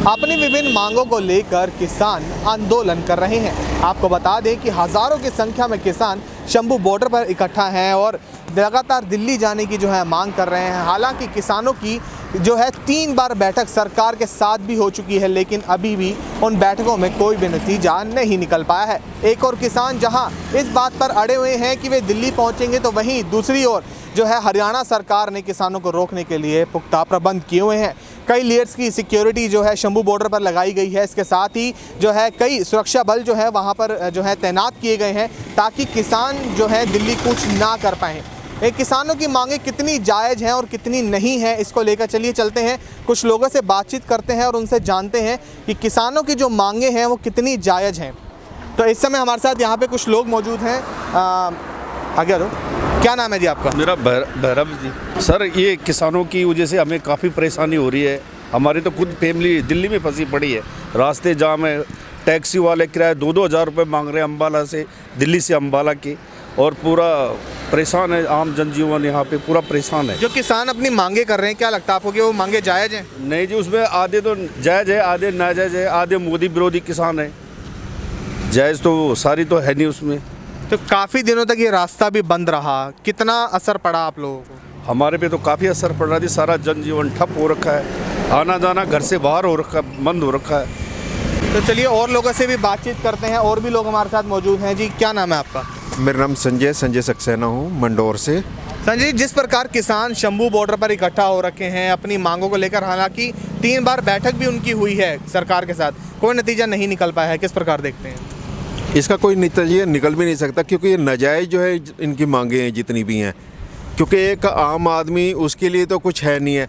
अपनी विभिन्न मांगों को लेकर किसान आंदोलन कर रहे हैं। आपको बता दें कि हज़ारों की संख्या में किसान शंभू बॉर्डर पर इकट्ठा हैं और लगातार दिल्ली जाने की मांग कर रहे हैं। हालांकि किसानों की 3 बार बैठक सरकार के साथ भी हो चुकी है, लेकिन अभी भी उन बैठकों में कोई भी नतीजा नहीं निकल पाया है। एक और किसान जहां इस बात पर अड़े हुए हैं कि वे दिल्ली पहुंचेंगे, तो वहीं दूसरी ओर हरियाणा सरकार ने किसानों को रोकने के लिए पुख्ता प्रबंध किए हुए हैं। कई लेयर्स की सिक्योरिटी शंभू बॉर्डर पर लगाई गई है। इसके साथ ही कई सुरक्षा बल वहाँ पर तैनात किए गए हैं ताकि किसान दिल्ली कूच ना कर पाएँ। किसानों की मांगे कितनी जायज़ हैं और कितनी नहीं हैं, इसको लेकर चलिए चलते हैं, कुछ लोगों से बातचीत करते हैं और उनसे जानते हैं कि किसानों की जो मांगे हैं वो कितनी जायज़ हैं। तो इस समय हमारे साथ यहाँ पे कुछ लोग मौजूद हैं। आगे आ दो, क्या नाम है जी आपका? मेरा भैरव जी। सर, ये किसानों की वजह से हमें काफ़ी परेशानी हो रही है। हमारी तो खुद फैमिली दिल्ली में फंसी पड़ी है, रास्ते जाम है, टैक्सी वाले किराया 2-2 हज़ार रुपये मांग रहे हैं अम्बाला से, दिल्ली से अम्बाला की, और पूरा परेशान है आम जनजीवन यहाँ पे पूरा परेशान है। जो किसान अपनी मांगे कर रहे हैं, क्या लगता है आपको कि वो मांगे जायज़ हैं? नहीं जी, उसमें आधे तो जायज़ है, आधे नाजायज़ है, आधे मोदी विरोधी किसान है। जायज़ तो सारी तो है नहीं उसमें। तो काफ़ी दिनों तक ये रास्ता भी बंद रहा, कितना असर पड़ा आप लोगों को? हमारे पे तो काफ़ी असर पड़ रहा है। सारा जनजीवन ठप हो रखा है, आना जाना घर से बाहर हो रखा है, बंद हो रखा है। तो चलिए और लोगों से भी बातचीत करते हैं। और भी लोग हमारे साथ मौजूद हैं। जी, क्या नाम है आपका? मेरा नाम संजय सक्सेना हूँ, मंडौर से। संजय, जिस प्रकार किसान शंभू बॉर्डर पर इकट्ठा हो रखे हैं अपनी मांगों को लेकर, हालांकि 3 बार बैठक भी उनकी हुई है सरकार के साथ, कोई नतीजा नहीं निकल पाया है, किस प्रकार देखते हैं? इसका कोई नतीजा निकल भी नहीं सकता, क्योंकि ये नाजायज़ है इनकी मांगे हैं जितनी भी हैं, क्योंकि एक आम आदमी उसके लिए तो कुछ है नहीं है,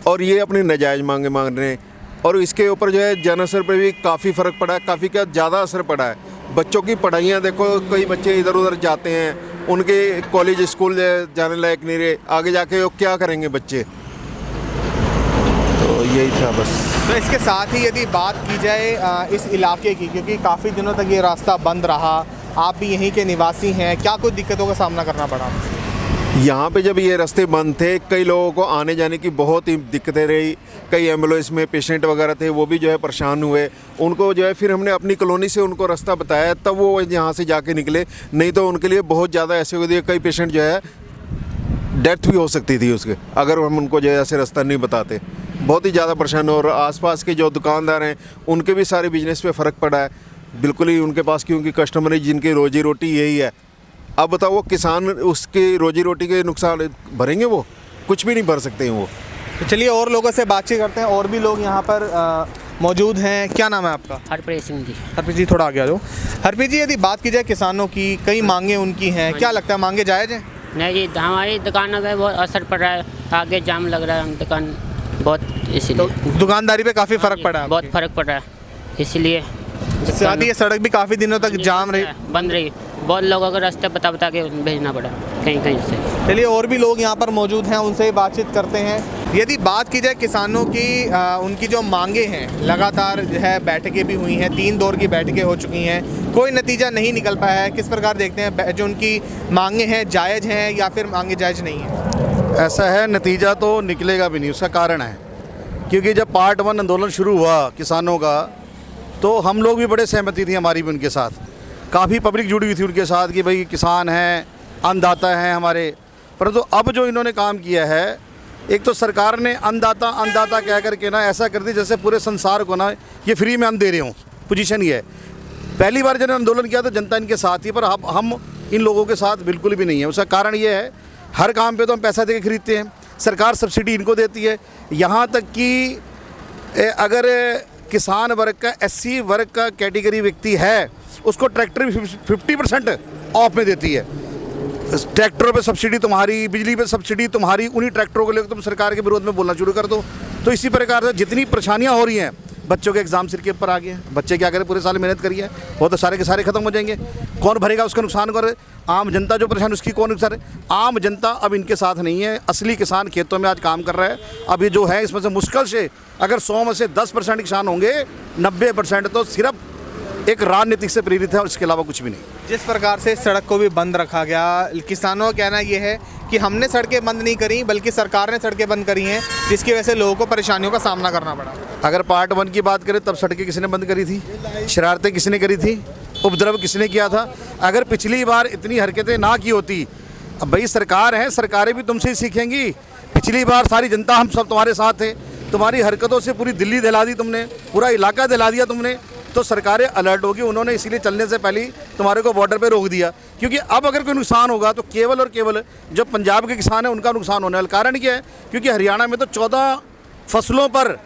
और ये अपनी नाजायज़ मांगे मांग रहे हैं। और इसके ऊपर जन असर पर भी काफ़ी फ़र्क पड़ा है, काफ़ी क्या ज़्यादा असर पड़ा है। बच्चों की पढ़ाइयाँ देखो, कई बच्चे इधर उधर जाते हैं, उनके कॉलेज स्कूल जाने लायक नहीं रहे, आगे जाके वो क्या करेंगे बच्चे। तो यही था बस। तो इसके साथ ही यदि बात की जाए इस इलाके की, क्योंकि काफ़ी दिनों तक ये रास्ता बंद रहा, आप भी यहीं के निवासी हैं, क्या कुछ दिक्कतों का सामना करना पड़ा? यहाँ पे जब ये रास्ते बंद थे, कई लोगों को आने जाने की बहुत ही दिक्कतें रही। कई एम्बुलेंस में पेशेंट वगैरह थे, वो भी परेशान हुए। उनको फिर हमने अपनी कॉलोनी से उनको रास्ता बताया, तब वो यहाँ से जाके निकले, नहीं तो उनके लिए बहुत ज़्यादा ऐसे हो गए। कई पेशेंट डेथ भी हो सकती थी उसके, अगर हम उनको ऐसे रास्ता नहीं बताते। बहुत ही ज़्यादा परेशान हो। और आसपास के जो दुकानदार हैं उनके भी सारे बिजनेस पे फ़र्क पड़ा है, बिल्कुल ही उनके पास, क्योंकि कस्टमर जिनकी रोजी रोटी यही है। अब बताओ वो किसान उसके रोजी रोटी के नुकसान भरेंगे? वो कुछ भी नहीं भर सकते हैं वो। तो चलिए और लोगों से बातचीत करते हैं। और भी लोग यहाँ पर मौजूद हैं। क्या नाम है आपका? हरप्रीत सिंह जी। हरप्रीत जी, थोड़ा आगे आ जाओ। हरप्रीत जी, यदि बात की जाए किसानों की, कई मांगे उनकी हैं, क्या लगता है मांगे जायज़ हैं? नहीं जी, हमारी दुकानों पे बहुत असर पड़ रहा है, आगे जाम लग रहा है दुकान बहुत, इसीलिए तो दुकानदारी पे काफ़ी फ़र्क पड़ा है? बहुत फ़र्क पड़ रहा है, इसीलिए साथ ही ये सड़क भी काफ़ी दिनों तक जाम रही, बंद रही। बहुत लोगों को रास्ते बता के भेजना पड़ा कहीं कहीं से। चलिए और भी लोग यहाँ पर मौजूद हैं, उनसे ही बातचीत करते हैं। यदि बात की जाए किसानों की, उनकी जो मांगे हैं, लगातार बैठकें भी हुई हैं, 3 दौर की बैठकें हो चुकी हैं, कोई नतीजा नहीं निकल पाया है, किस प्रकार देखते हैं? जो उनकी मांगे हैं जायज़ हैं या फिर मांगे जायज़ नहीं हैं? ऐसा है, नतीजा तो निकलेगा भी नहीं। उसका कारण है क्योंकि जब पार्ट 1 आंदोलन शुरू हुआ किसानों का, तो हम लोग भी बड़े सहमति थी हमारी भी उनके साथ, काफ़ी पब्लिक जुड़ी हुई थी उनके साथ कि भाई किसान हैं, अन्नदाता हैं हमारे। परंतु अब जो इन्होंने काम किया है, एक तो सरकार ने अन्नदाता कह करके ऐसा कर दी जैसे पूरे संसार को ये फ्री में अन्न दे रहे हों। पोजीशन ये है। पहली बार जब आंदोलन किया तो जनता इनके साथ थी, पर अब हम इन लोगों के साथ बिल्कुल भी नहीं है। उसका कारण ये है, हर काम पे तो हम पैसा दे के खरीदते हैं, सरकार सब्सिडी इनको देती है। यहाँ तक कि अगर किसान वर्ग का, SC वर्ग का कैटेगरी व्यक्ति है, उसको ट्रैक्टर भी 50% ऑफ में देती है। ट्रैक्टरों पे सब्सिडी तुम्हारी, बिजली पे सब्सिडी तुम्हारी, उन्हीं ट्रैक्टरों को लेकर तुम सरकार के विरोध में बोलना शुरू कर दो। तो इसी प्रकार से जितनी परेशानियां हो रही हैं, बच्चों के एग्जाम सिर के ऊपर आ गए हैं, बच्चे क्या करें, पूरे साल मेहनत करिए, वो तो सारे के सारे खत्म हो जाएंगे। कौन भरेगा उसका नुकसान? कर आम जनता जो परेशान, उसकी कौन नुकसान है? आम जनता अब इनके साथ नहीं है। असली किसान खेतों में आज काम कर रहा है। अब ये जो है, इसमें से मुश्किल से अगर 100 में से 10% किसान होंगे, 90% तो सिर्फ एक राजनीतिक से प्रेरित है और इसके अलावा कुछ भी नहीं। जिस प्रकार से सड़क को भी बंद रखा गया, किसानों का कहना ये है कि हमने सड़कें बंद नहीं करी बल्कि सरकार ने सड़कें बंद करी हैं, जिसकी वजह से लोगों को परेशानियों का सामना करना पड़ा। अगर पार्ट 1 की बात करें तब सड़कें किसने बंद करी थी, शरारतें किसने करी थी, उपद्रव किसने किया था? अगर पिछली बार इतनी हरकतें ना की होती, अब भाई सरकार है, सरकारें भी तुमसे ही सीखेंगी। पिछली बार सारी जनता हम सब तुम्हारे साथ थे, तुम्हारी हरकतों से पूरी दिल्ली दहला दी तुमने, पूरा इलाका दहला दिया तुमने, तो सरकारें अलर्ट होगी। उन्होंने इसीलिए चलने से पहले ही तुम्हारे को बॉर्डर पे रोक दिया, क्योंकि अब अगर कोई नुकसान होगा तो केवल और केवल जो पंजाब के किसान हैं उनका नुकसान होने वाला। कारण क्या है? क्योंकि हरियाणा में तो 14 फसलों पर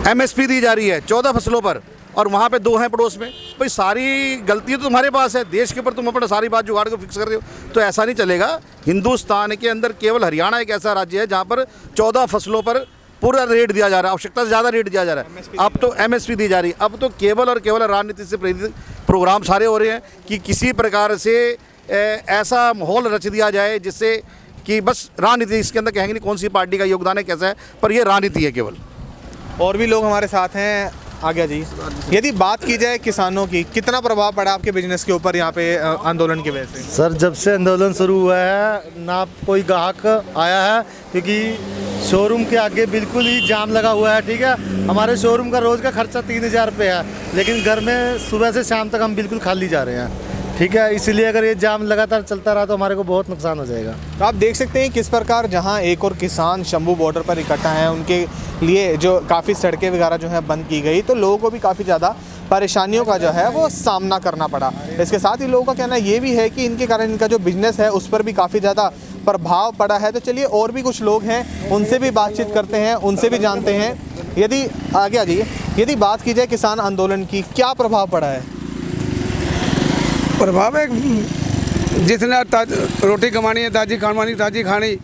MSP दी जा रही है, 14 फसलों पर, और वहाँ पे 2 हैं पड़ोस में। भाई सारी गलती तो तुम्हारे पास है, देश के ऊपर तुम अपना सारी बात जुगाड़ को फिक्स कर रहे हो, तो ऐसा नहीं चलेगा। हिंदुस्तान के अंदर केवल हरियाणा एक ऐसा राज्य है जहाँ पर 14 फसलों पर पूरा रेट दिया जा रहा है, आवश्यकता से ज़्यादा रेट दिया जा रहा है। अब तो MSP दी जा रही है। अब तो केवल और केवल राजनीति से प्रेरित प्रोग्राम सारे हो रहे हैं कि किसी प्रकार से ऐसा माहौल रच दिया जाए जिससे कि बस राजनीति, इसके अंदर कहेंगे नहीं कौन सी पार्टी का योगदान है, कैसा है, पर ये राजनीति है केवल। और भी लोग हमारे साथ हैं, आ गया जी। यदि बात की जाए किसानों की, कितना प्रभाव पड़ा आपके बिजनेस के ऊपर यहाँ पे आंदोलन की वजह से? सर, जब से आंदोलन शुरू हुआ है ना कोई ग्राहक आया है, क्योंकि शोरूम के आगे बिल्कुल ही जाम लगा हुआ है। ठीक है, हमारे शोरूम का रोज़ का खर्चा 3000 रुपये है, लेकिन घर में सुबह से शाम तक हम बिल्कुल खाली जा रहे हैं। ठीक है, इसलिए अगर ये जाम लगातार चलता रहा तो हमारे को बहुत नुकसान हो जाएगा। तो आप देख सकते हैं किस प्रकार जहां एक और किसान शंभू बॉर्डर पर इकट्ठा हैं, उनके लिए जो काफ़ी सड़कें वगैरह जो है बंद की गई, तो लोगों को भी काफ़ी ज़्यादा परेशानियों का जो है वो सामना करना पड़ा। इसके साथ ही लोगों का कहना ये भी है कि इनके कारण इनका जो बिज़नेस है उस पर भी काफ़ी ज़्यादा प्रभाव पड़ा है। तो चलिए और भी कुछ लोग हैं, उनसे भी बातचीत करते हैं, उनसे भी जानते हैं। यदि आगे आ जाइए, यदि बात की जाए किसान आंदोलन की, क्या प्रभाव पड़ा है? प्रभाव है, जिसने रोटी कमानी है, ताज़ी खानी,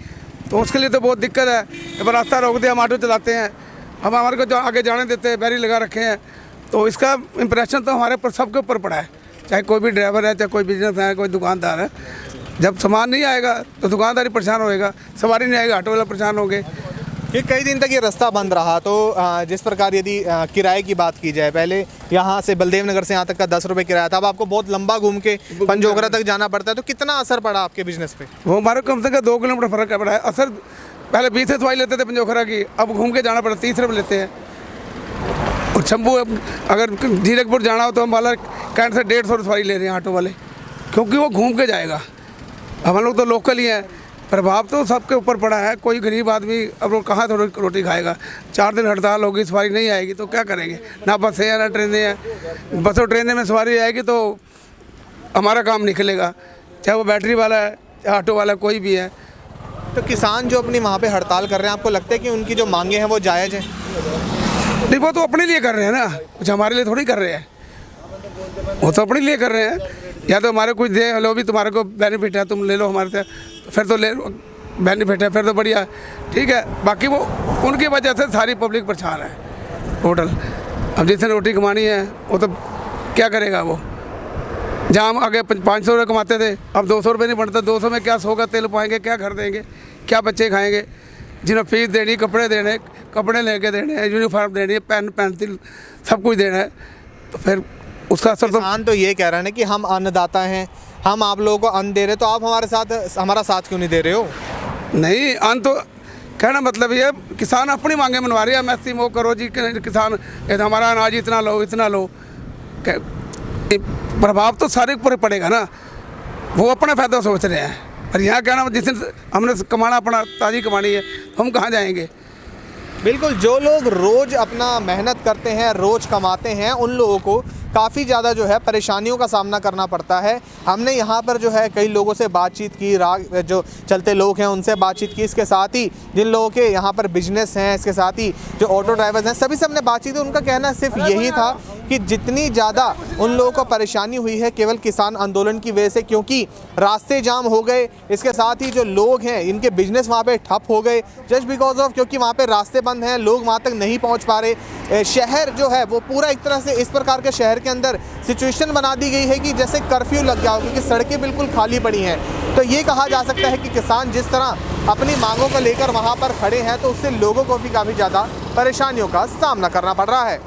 तो उसके लिए तो बहुत दिक्कत है। जब रास्ता रोक दिया, हम ऑटो चलाते हैं, हम हमारे को आगे जाने देते हैं, बैरी लगा रखे हैं, तो इसका इम्प्रेशन तो हमारे पर सबके ऊपर पड़ा है। चाहे कोई भी ड्राइवर है, चाहे कोई बिजनेस है, कोई दुकानदार है। जब सामान नहीं आएगा तो दुकानदारी परेशान होएगा, सवारी नहीं आएगा, ऑटो वाला परेशान होंगे। कि कई दिन तक ये रास्ता बंद रहा, तो जिस प्रकार यदि किराए की बात की जाए, पहले यहाँ से बलदेव नगर से यहाँ तक का 10 रुपये किराया था, अब आपको बहुत लंबा घूम के पंजोगरा तक जाना पड़ता है, तो कितना असर पड़ा आपके बिजनेस पे? वो हमारे कम से कम 2 किलोमीटर फर्क पड़ा है असर। पहले 20 से सवारी लेते थे पंजोखरा की, अब घूम के जाना पड़ता, 30 रुपये लेते हैं। और शंभू अगर जीरकपुर जाना हो तो हम वाला कैंट से 150 सवारी ले रहे हैं ऑटो वाले, क्योंकि वो घूम के जाएगा। हम लोग तो लोकल ही हैं। प्रभाव तो सबके ऊपर पड़ा है। कोई गरीब आदमी अब वो कहाँ रोटी खाएगा? 4 दिन हड़ताल होगी, सवारी नहीं आएगी तो क्या करेंगे? ना बसें हैं ना ट्रेनें हैं। बसों ट्रेनें में सवारी आएगी तो हमारा काम निकलेगा, चाहे वो बैटरी वाला है, चाहे ऑटो वाला, कोई भी है। तो किसान जो अपनी वहाँ पे हड़ताल कर रहे हैं, आपको लगता है कि उनकी जो मांगे हैं वो जायज़ हैं? नहीं, वो तो अपने लिए कर रहे हैं ना, कुछ हमारे लिए थोड़ी कर रहे हैं। वो तो अपने लिए कर रहे हैं। या तो हमारे कुछ दे लो, भी तुम्हारे को बेनिफिट है, तुम ले लो हमारे से, फिर तो ले बेनिफिट है, फिर तो बढ़िया, ठीक है। बाकी वो उनकी वजह से सारी पब्लिक परेशान है टोटल। अब जिसने रोटी कमानी है वो तो क्या करेगा? वो जहाँ हम आगे 500 रुपये कमाते थे, अब 200 रुपये नहीं बढ़ता। 200 में क्या 100 का तेल पाएंगे, क्या घर देंगे, क्या बच्चे खाएंगे? जिन्हें फीस देनी, कपड़े देने, कपड़े लेके देने, यूनिफॉर्म देनी है, पेन पेंसिल सब कुछ देना है, तो फिर उसका असर तो। किसान तो ये कह रहे हैं कि हम अन्नदाता हैं, हम आप लोगों को अन्न दे रहे, तो आप हमारा साथ क्यों नहीं दे रहे हो? नहीं, अन्न तो कहना मतलब ये किसान अपनी मांगे मनवा रही है। MSP वो करो जी, किसान हमारा अनाज इतना लो। प्रभाव तो सारे ऊपर पड़ेगा ना, वो अपना फ़ायदा सोच रहे हैं। और यहाँ कहना जिसने हमने कमाना अपना ताज़ी कमानी है, हम कहाँ जाएंगे? बिल्कुल, जो लोग रोज़ अपना मेहनत करते हैं, रोज़ कमाते हैं, उन लोगों को काफ़ी ज़्यादा जो है परेशानियों का सामना करना पड़ता है। हमने यहाँ पर जो है कई लोगों से बातचीत की, जो चलते लोग हैं उनसे बातचीत की, इसके साथ ही जिन लोगों के यहाँ पर बिजनेस हैं, इसके साथ ही जो ऑटो ड्राइवर्स हैं, सभी से हमने बातचीत की। उनका कहना सिर्फ यही था कि जितनी ज़्यादा उन लोगों को परेशानी हुई है केवल किसान आंदोलन की वजह से, क्योंकि रास्ते जाम हो गए, इसके साथ ही जो लोग हैं इनके बिजनेस वहाँ पे ठप हो गए जस्ट बिकॉज ऑफ, क्योंकि वहाँ पे रास्ते बंद हैं, लोग वहाँ तक नहीं पहुँच पा रहे। शहर जो है वो पूरा एक तरह से इस प्रकार के शहर के अंदर सिचुएशन बना दी गई है कि जैसे कर्फ्यू लग गया हो, क्योंकि सड़कें बिल्कुल खाली पड़ी हैं। तो ये कहा जा सकता है कि किसान जिस तरह अपनी मांगों को लेकर वहाँ पर खड़े हैं, तो उससे लोगों को भी काफ़ी ज़्यादा परेशानियों का सामना करना पड़ रहा है।